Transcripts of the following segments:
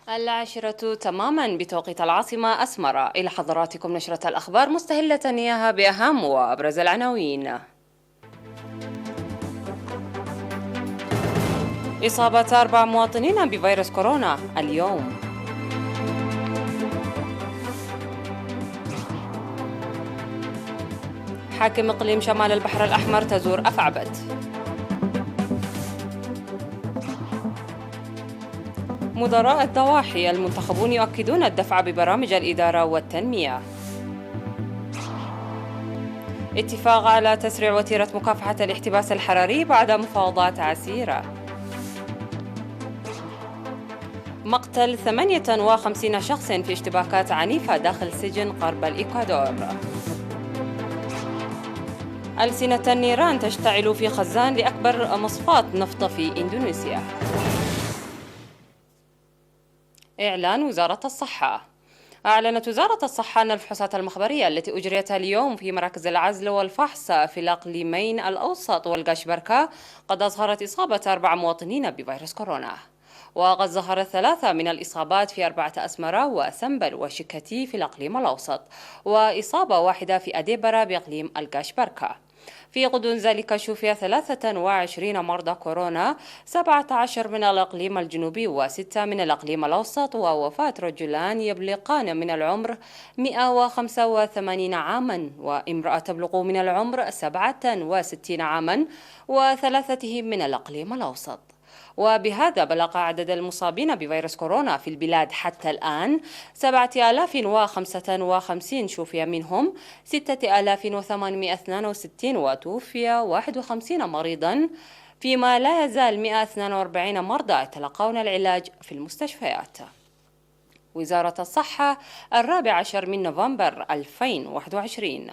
العاشرة تماما بتوقيت العاصمة أسمر. إلى حضراتكم نشرة الأخبار مستهلة إياها بأهم وأبرز العناوين. إصابة 4 مواطنين بفيروس كورونا اليوم. حاكم إقليم شمال البحر الأحمر تزور أفعبت. مدراء الضواحي المنتخبون يؤكدون الدفع ببرامج الإدارة والتنمية. اتفاق على تسريع وتيرة مكافحة الاحتباس الحراري بعد مفاوضات عسيرة. مقتل 58 شخص في اشتباكات عنيفة داخل سجن غرب الإكوادور. ألسنة النيران تشتعل في خزان لأكبر مصفاة نفط في إندونيسيا. إعلان وزارة الصحة. أعلنت وزارة الصحة أن الفحوصات المخبرية التي أجريت اليوم في مراكز العزل والفحص في الإقليمين الأوسط والقشبركة قد أظهرت إصابة 4 مواطنين بفيروس كورونا، وقد ظهرت 3 من الإصابات في 4 أسمرة وسنبل وشكتي في الإقليم الأوسط، وإصابة واحدة في أديبرة بإقليم القشبركة. في غضون ذلك شوفي 23 مرضى كورونا، 17 من الإقليم الجنوبي و6 من الإقليم الأوسط، ووفاة رجلان يبلغان من العمر 185 عاما وامرأة تبلغ من العمر 67 عاما، وثلاثتهم من الإقليم الأوسط. وبهذا بلغ عدد المصابين بفيروس كورونا في البلاد حتى الآن 7055 شوفي منهم 6862 وتوفي 51 مريضا، فيما لا يزال 142 مرضى يتلقون العلاج في المستشفيات. وزارة الصحة 14 من نوفمبر 2021.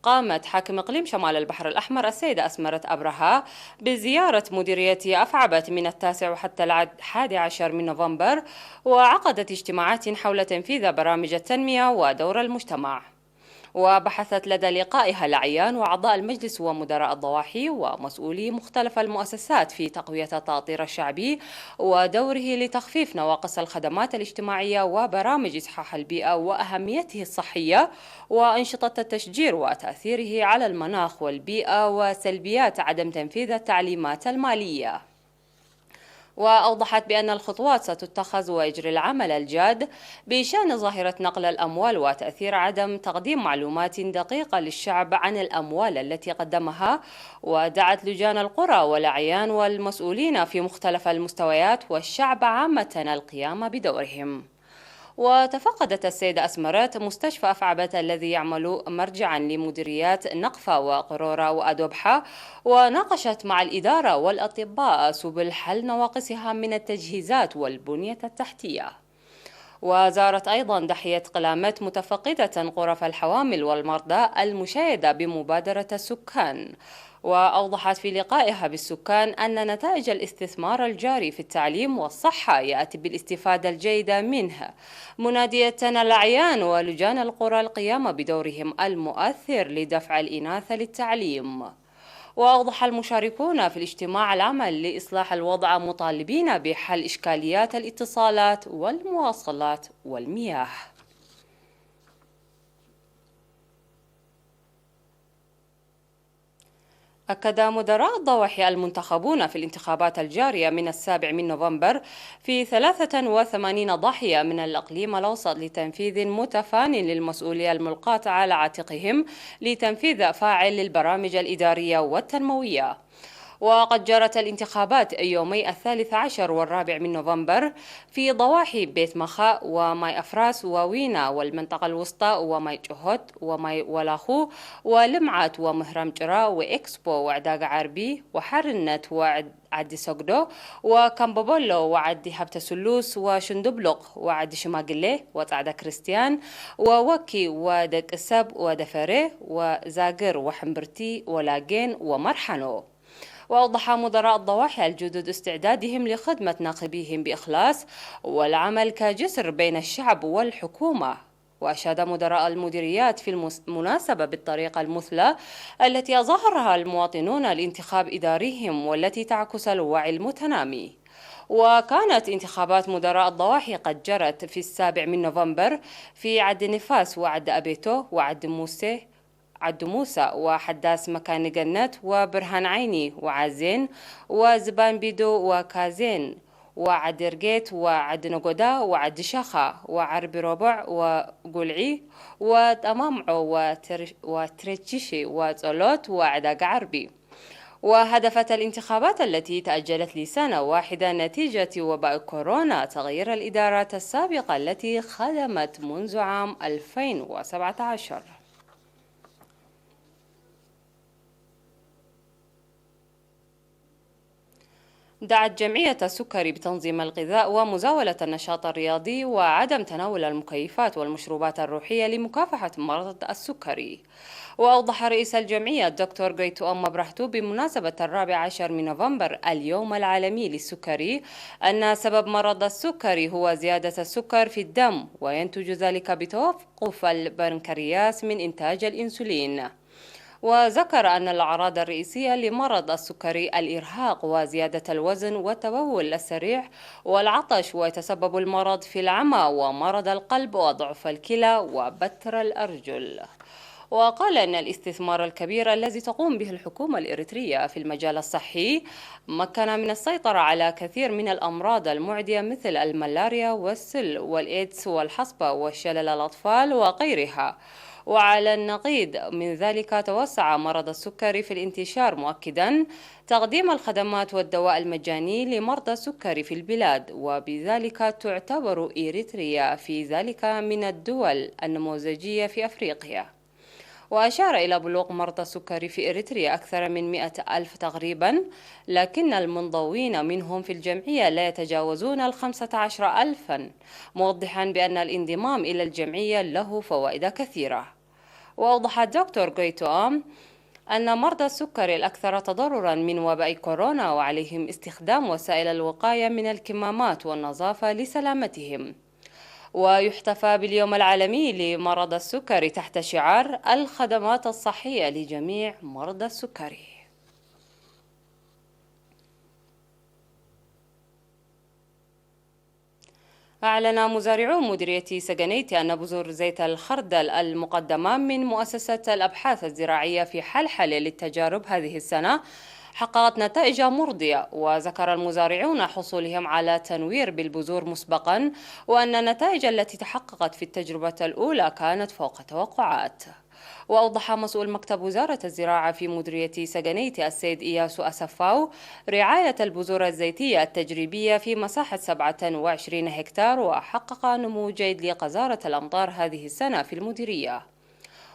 قامت حاكم إقليم شمال البحر الأحمر السيدة أسمرة أبرهة بزيارة مديرية أفعبت من 9 حتى 11 من نوفمبر، وعقدت اجتماعات حول تنفيذ برامج التنمية ودور المجتمع. وبحثت لدى لقائها الأعيان وأعضاء المجلس ومدراء الضواحي ومسؤولي مختلف المؤسسات في تقوية التأطير الشعبي ودوره لتخفيف نواقص الخدمات الاجتماعية وبرامج إصحاح البيئة وأهميته الصحية وأنشطة التشجير وتأثيره على المناخ والبيئة وسلبيات عدم تنفيذ التعليمات المالية. وأوضحت بأن الخطوات ستتخذ ويجري العمل الجاد بشأن ظاهرة نقل الأموال وتأثير عدم تقديم معلومات دقيقة للشعب عن الأموال التي قدمها، ودعت لجان القرى والأعيان والمسؤولين في مختلف المستويات والشعب عامة القيام بدورهم. وتفقدت السيدة أسمرات مستشفى أفعبت الذي يعمل مرجعا لمديريات نقفة وقرورة وأدوبحة، وناقشت مع الإدارة والأطباء سبل حل نواقصها من التجهيزات والبنية التحتية. وزارت أيضا ضحية قلامت متفقدة غرف الحوامل والمرضى المشاهدة بمبادرة السكان، وأوضحت في لقائها بالسكان أن نتائج الاستثمار الجاري في التعليم والصحة يأتي بالاستفادة الجيدة منه، منادية الأعيان ولجان القرى القيام بدورهم المؤثر لدفع الإناث للتعليم. وأوضح المشاركون في الاجتماع العمل لإصلاح الوضع مطالبين بحل إشكاليات الاتصالات والمواصلات والمياه. أكد مدراء الضواحي المنتخبون في الانتخابات الجارية من 7 من نوفمبر في 83 ضاحية من الإقليم الأوسط لتنفيذ متفان للمسؤولية الملقاة على عاتقهم لتنفيذ فاعل للبرامج الإدارية والتنموية. وقد جرت الانتخابات يومي 13 والرابع من نوفمبر في ضواحي بيت مخاء وماي أفراس ووينا والمنطقة الوسطى وماي جهود وماي ولاخو ولمعات ومهرم جرا وإكسبو وعداق عربي وحرنت وعد سوغدو وكامبابولو وعد هبت سلوس وشندبلق وعد شماغلي وتعد كريستيان ووكي ودك السب ودفري وزاقر وحمبرتي ولاجين ومرحنو. وأوضح مدراء الضواحي الجدد استعدادهم لخدمة ناخبيهم بإخلاص والعمل كجسر بين الشعب والحكومة، وأشاد مدراء المديريات في المناسبة بالطريقة المثلى التي ظهرها المواطنون لانتخاب إداريهم والتي تعكس الوعي المتنامي. وكانت انتخابات مدراء الضواحي قد جرت في 7 نوفمبر في عد نفاس وعد أبيتو عد موسى وحداس مكان جنات وبرهان عيني وعزين وزبان بيدو وكازين وعد رقيت وعد نقودا وعد شخا وعرب ربع وقلعي وتمامعو وترتشيشي وصلوت وعد عربي. وهدفت الانتخابات التي تأجلت لسنة واحدة نتيجة وباء كورونا تغيير الإدارات السابقة التي خدمت منذ عام 2017. دعت جمعية السكري بتنظيم الغذاء ومزاولة النشاط الرياضي وعدم تناول المكيفات والمشروبات الروحية لمكافحة مرض السكري. وأوضح رئيس الجمعية الدكتور غيتو أم برهتو بمناسبة 14 نوفمبر اليوم العالمي للسكري أن سبب مرض السكري هو زيادة السكر في الدم، وينتج ذلك بتوقف البنكرياس من إنتاج الإنسولين. وذكر أن الأعراض الرئيسية لمرض السكري الإرهاق وزيادة الوزن والتبول السريع والعطش، ويتسبب المرض في العمى ومرض القلب وضعف الكلى وبتر الأرجل. وقال أن الاستثمار الكبير الذي تقوم به الحكومة الإريترية في المجال الصحي مكن من السيطرة على كثير من الأمراض المعدية مثل الملاريا والسل والإيدز والحصبة وشلل الأطفال وغيرها. وعلى النقيض من ذلك توسع مرض السكري في الانتشار، مؤكدا تقديم الخدمات والدواء المجاني لمرضى السكري في البلاد، وبذلك تعتبر إريتريا في ذلك من الدول النموذجية في أفريقيا. وأشار إلى بلوغ مرضى السكري في إريتريا أكثر من 100,000 تقريبا، لكن المنضوين منهم في الجمعية لا يتجاوزون 15,000، موضحا بأن الانضمام إلى الجمعية له فوائد كثيرة. وأوضح الدكتور غيتو أم أن مرضى السكري الأكثر تضررا من وباء كورونا وعليهم استخدام وسائل الوقاية من الكمامات والنظافة لسلامتهم. ويحتفى باليوم العالمي لمرض السكري تحت شعار الخدمات الصحية لجميع مرضى السكري. أعلن مزارعو مديرية سجنيتي أن بذور زيت الخردل المقدمة من مؤسسة الأبحاث الزراعية في حلحلة للتجارب هذه السنة حققت نتائج مرضية. وذكر المزارعون حصولهم على تنوير بالبذور مسبقا، وأن النتائج التي تحققت في التجربة الأولى كانت فوق التوقعات. وأوضح مسؤول مكتب وزارة الزراعة في مديرية سجنيتي السيد إياسو أسفاو رعاية البذور الزيتية التجريبية في مساحة 27 هكتار، وحقق نمو جيد لقذارة الأمطار هذه السنة في المديرية.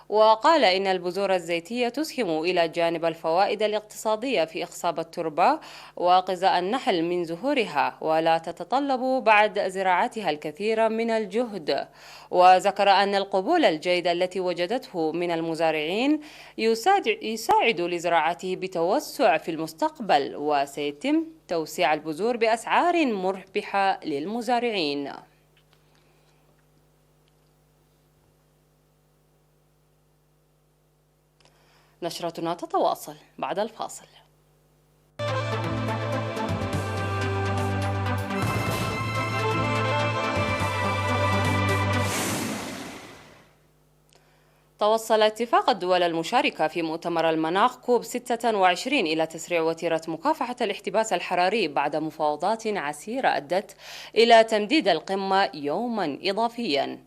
وقال إن البذور الزيتية تسهم إلى جانب الفوائد الاقتصادية في إخصاب التربة وغذاء النحل من زهورها، ولا تتطلب بعد زراعتها الكثير من الجهد. وذكر أن القبول الجيد التي وجدته من المزارعين يساعد لزراعته بتوسع في المستقبل، وسيتم توسيع البذور بأسعار مربحة للمزارعين. نشرتنا تتواصل بعد الفاصل. توصل اتفاق الدول المشاركة في مؤتمر المناخ كوب 26 إلى تسريع وتيرة مكافحة الاحتباس الحراري بعد مفاوضات عسيرة أدت إلى تمديد القمة يوما إضافيا.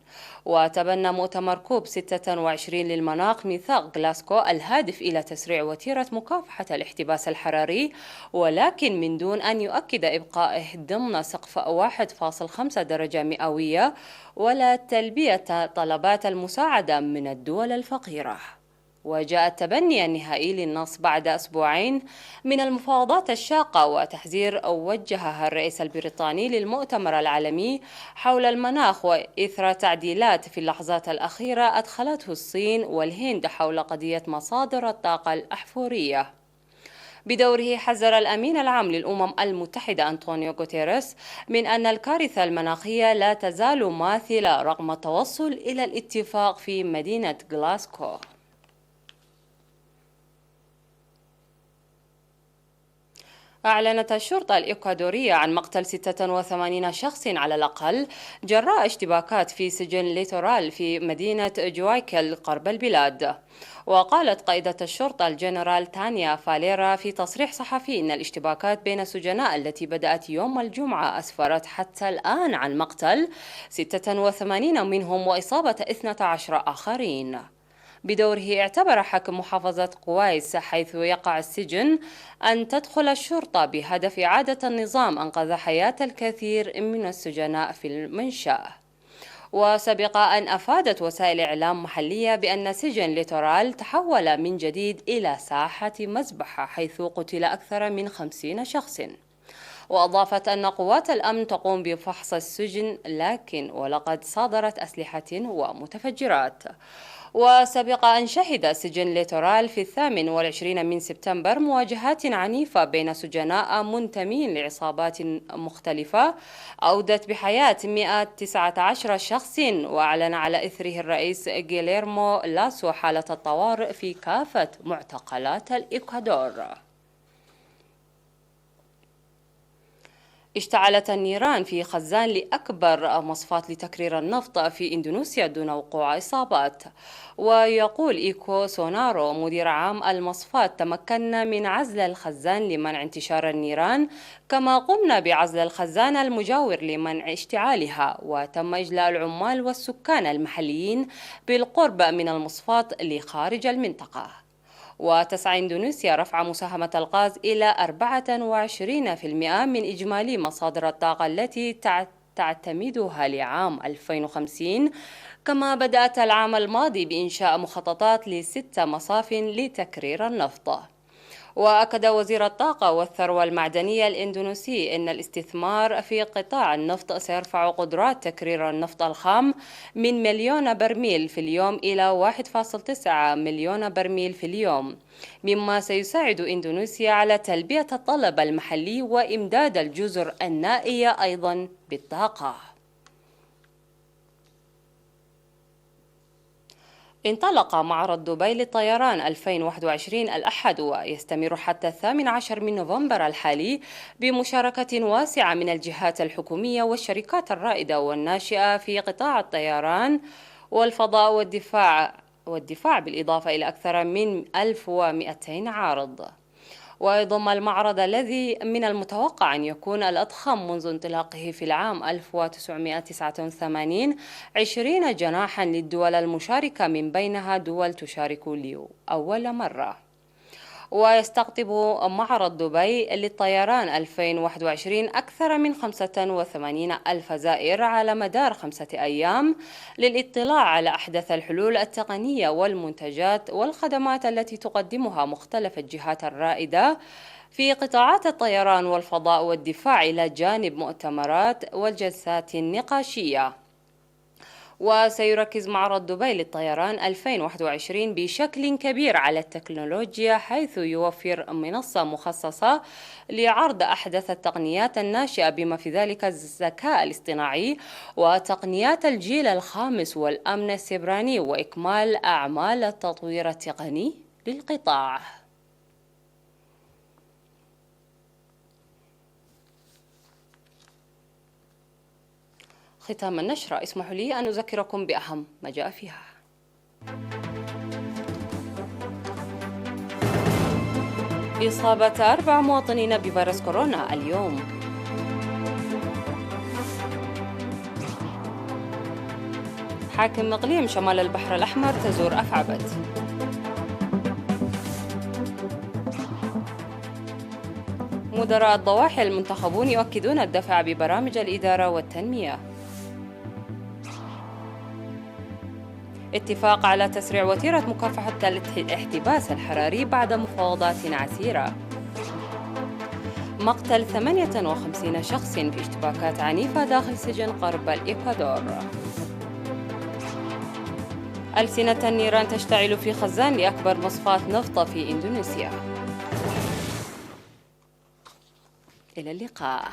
وتبنى مؤتمر كوب 26 للمناخ ميثاق غلاسكو الهادف إلى تسريع وتيرة مكافحة الاحتباس الحراري، ولكن من دون أن يؤكد إبقائه ضمن سقف 1.5 درجة مئوية ولا تلبية طلبات المساعدة من الدول الفقيرة. وجاء التبني النهائي للنص بعد أسبوعين من المفاوضات الشاقة وتحذير وجهها الرئيس البريطاني للمؤتمر العالمي حول المناخ، وإثر تعديلات في اللحظات الأخيرة أدخلته الصين والهند حول قضية مصادر الطاقة الأحفورية. بدوره حذر الأمين العام للأمم المتحدة أنطونيو غوتيريس من أن الكارثة المناخية لا تزال ماثلة رغم التوصل إلى الاتفاق في مدينة غلاسكو. أعلنت الشرطة الإكوادورية عن مقتل 86 شخص على الأقل جراء اشتباكات في سجن ليتورال في مدينة جوايكل قرب البلاد. وقالت قائدة الشرطة الجنرال تانيا فاليرا في تصريح صحفي إن الاشتباكات بين السجناء التي بدأت يوم الجمعة أسفرت حتى الآن عن مقتل 86 منهم وإصابة 12 آخرين. بدوره اعتبر حاكم محافظة قوايس حيث يقع السجن أن تدخل الشرطة بهدف إعادة النظام أنقذ حياة الكثير من السجناء في المنشأ. وسبق أن أفادت وسائل إعلام محلية بأن سجن ليتورال تحول من جديد إلى ساحة مذبحة حيث قتل أكثر من 50 شخص. وأضافت أن قوات الأمن تقوم بفحص السجن ولقد صادرت أسلحة ومتفجرات. وسبق أن شهد سجن ليتورال في 28 من سبتمبر مواجهات عنيفة بين سجناء منتمين لعصابات مختلفة أودت بحياة 119 شخص. وأعلن على إثره الرئيس غيليرمو لاسو حالة الطوارئ في كافة معتقلات الإكوادور. اشتعلت النيران في خزان لأكبر مصفاة لتكرير النفط في إندونيسيا دون وقوع إصابات. ويقول إيكو سونارو مدير عام المصفاة تمكنا من عزل الخزان لمنع انتشار النيران كما قمنا بعزل الخزان المجاور لمنع اشتعالها وتم إجلاء العمال والسكان المحليين بالقرب من المصفاة لخارج المنطقة. وتسعى إندونيسيا رفع مساهمة الغاز إلى 24% من إجمالي مصادر الطاقة التي تعتمدها لعام 2050. كما بدأت العام الماضي بإنشاء مخططات ل6 مصاف لتكرير النفط. وأكد وزير الطاقة والثروة المعدنية الإندونيسي أن الاستثمار في قطاع النفط سيرفع قدرات تكرير النفط الخام من 1,000,000 برميل في اليوم إلى 1.9 مليون برميل في اليوم، مما سيساعد إندونيسيا على تلبية الطلب المحلي وإمداد الجزر النائية أيضا بالطاقة. انطلق معرض دبي للطيران 2021 الأحد ويستمر حتى 18 من نوفمبر الحالي بمشاركة واسعة من الجهات الحكومية والشركات الرائدة والناشئة في قطاع الطيران والفضاء والدفاع بالإضافة إلى أكثر من 1200 عارض. ويضم المعرض الذي من المتوقع أن يكون الأضخم منذ انطلاقه في العام 1989 20 جناحا للدول المشاركة من بينها دول تشارك لأول مرة. ويستقطب معرض دبي للطيران 2021 أكثر من 85 ألف زائر على مدار 5 أيام للاطلاع على أحدث الحلول التقنية والمنتجات والخدمات التي تقدمها مختلف الجهات الرائدة في قطاعات الطيران والفضاء والدفاع إلى جانب مؤتمرات والجلسات النقاشية. وسيركز معرض دبي للطيران 2021 بشكل كبير على التكنولوجيا حيث يوفر منصة مخصصة لعرض أحدث التقنيات الناشئة بما في ذلك الذكاء الاصطناعي وتقنيات الجيل الخامس والأمن السيبراني وإكمال أعمال التطوير التقني للقطاع. ختام النشرة اسمحوا لي أن أذكركم بأهم ما جاء فيها. إصابة 4 مواطنين بفيروس كورونا اليوم. حاكم إقليم شمال البحر الأحمر تزور أفعبت. مدراء الضواحي المنتخبون يؤكدون الدفع ببرامج الإدارة والتنمية. اتفاق على تسريع وتيرة مكافحة الاحتباس الحراري بعد مفاوضات عسيرة. مقتل 58 شخص في اشتباكات عنيفة داخل سجن غرب الإكوادور. ألسنة النيران تشتعل في خزان لأكبر مصفاة نفط في إندونيسيا. إلى اللقاء.